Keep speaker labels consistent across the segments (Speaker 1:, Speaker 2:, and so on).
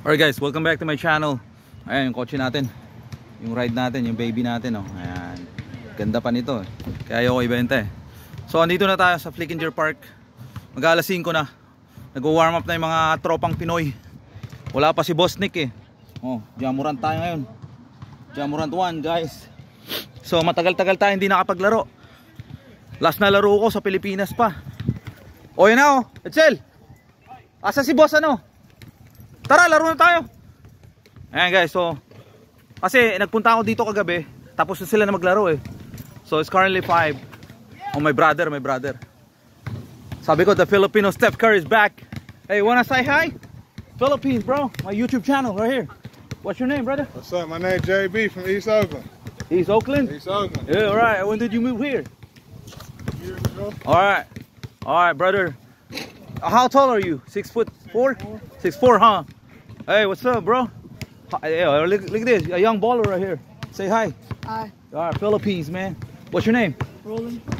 Speaker 1: Alright guys, welcome back to my channel. Ayan yung kotse natin, yung ride natin, yung baby natin, oh. Ayan, ganda pa nito eh. Kaya ayoko ibenta eh. So andito na tayo sa Flickinger Park. Mag-alas 5 na. Nag-warm up na yung mga tropang Pinoy. Wala pa si Boss Nick eh. Oh, Jamorant tayo ngayon. Jamorant 1 guys. So matagal-tagal tayo hindi nakapaglaro. Last na laro ko sa Pilipinas pa. O yun na oh, Edsel. Asa si Boss ano? Tara, laro na tayo. Ayan guys, so kasi nagpunta ako dito kagabi, tapos na sila na maglaro eh. So it's currently 5. Oh, my brother. Sabi ko, the Filipino Steph Curry is back. Hey, wanna say hi? Philippines, bro. My YouTube channel right here. What's your name, brother?
Speaker 2: What's up? My name JB from East Oakland.
Speaker 1: East Oakland?
Speaker 2: East Oakland.
Speaker 1: Yeah, alright. When did you move here?
Speaker 2: Years ago.
Speaker 1: Alright, brother. How tall are you? 6'4"? 6'4", huh? Hey, what's up, bro? Hey, look at this, a young baller right here. Say hi.
Speaker 3: Hi.
Speaker 1: Alright, Philippines, man. What's your name?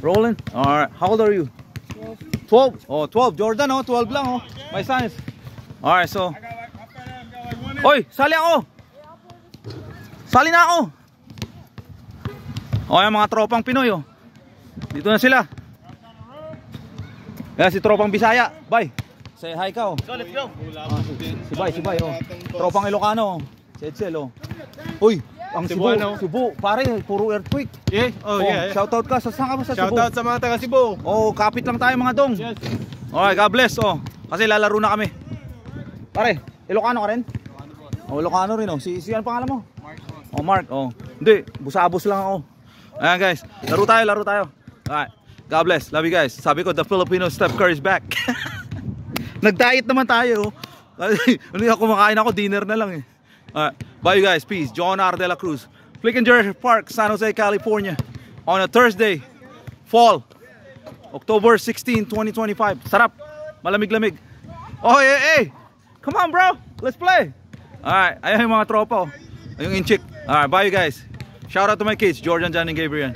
Speaker 3: Roland.
Speaker 1: Alright, how old are you? 12. Oh, 12. Jordan, oh, 12 lang, oh. My son is. Alright, so. Oy, sali ako. Sali na ako. Oh, yung mga tropang Pinoy, oh. Dito na sila. Yan si tropang Bisaya. Bye. Say hi ka, oh.
Speaker 3: So, let's go.
Speaker 1: Si Bay, oh. Tropang Ilocano, oh. Si Edsel, oh. Uy, ang Cebu, pare, puro earthquake.
Speaker 2: Yeah? Oh, yeah.
Speaker 1: Shoutout ka, saan ka ba sa Cebu?
Speaker 2: Shoutout sa mga taga Cebu.
Speaker 1: Oh, kapit lang tayo mga dong.
Speaker 2: Yes.
Speaker 1: Alright, God bless, oh. Kasi lalaro na kami. Pare, Ilocano ka rin? Oh, Ilocano rin, oh. Si ano pangalan mo?
Speaker 2: Mark.
Speaker 1: Oh, Mark, oh. Hindi, busabos lang ako. Ayan guys, laro tayo. Alright, God bless, love you guys. Sabi ko, the Filipino Steph Curry is back. Nag-diet naman tayo, oh. Hindi ako kumakain ako, dinner na lang eh. Alright, bye you guys, peace. John R. De La Cruz, Flickinger Park, San Jose, California, on a Thursday, fall, October 16, 2025. Sarap, malamig-lamig. Oh, hey, come on bro, let's play. Alright, ayan yung mga tropa, oh. Yung in-chick. Alright, bye you guys. Shout out to my kids, Jordan, John, and Gabriel.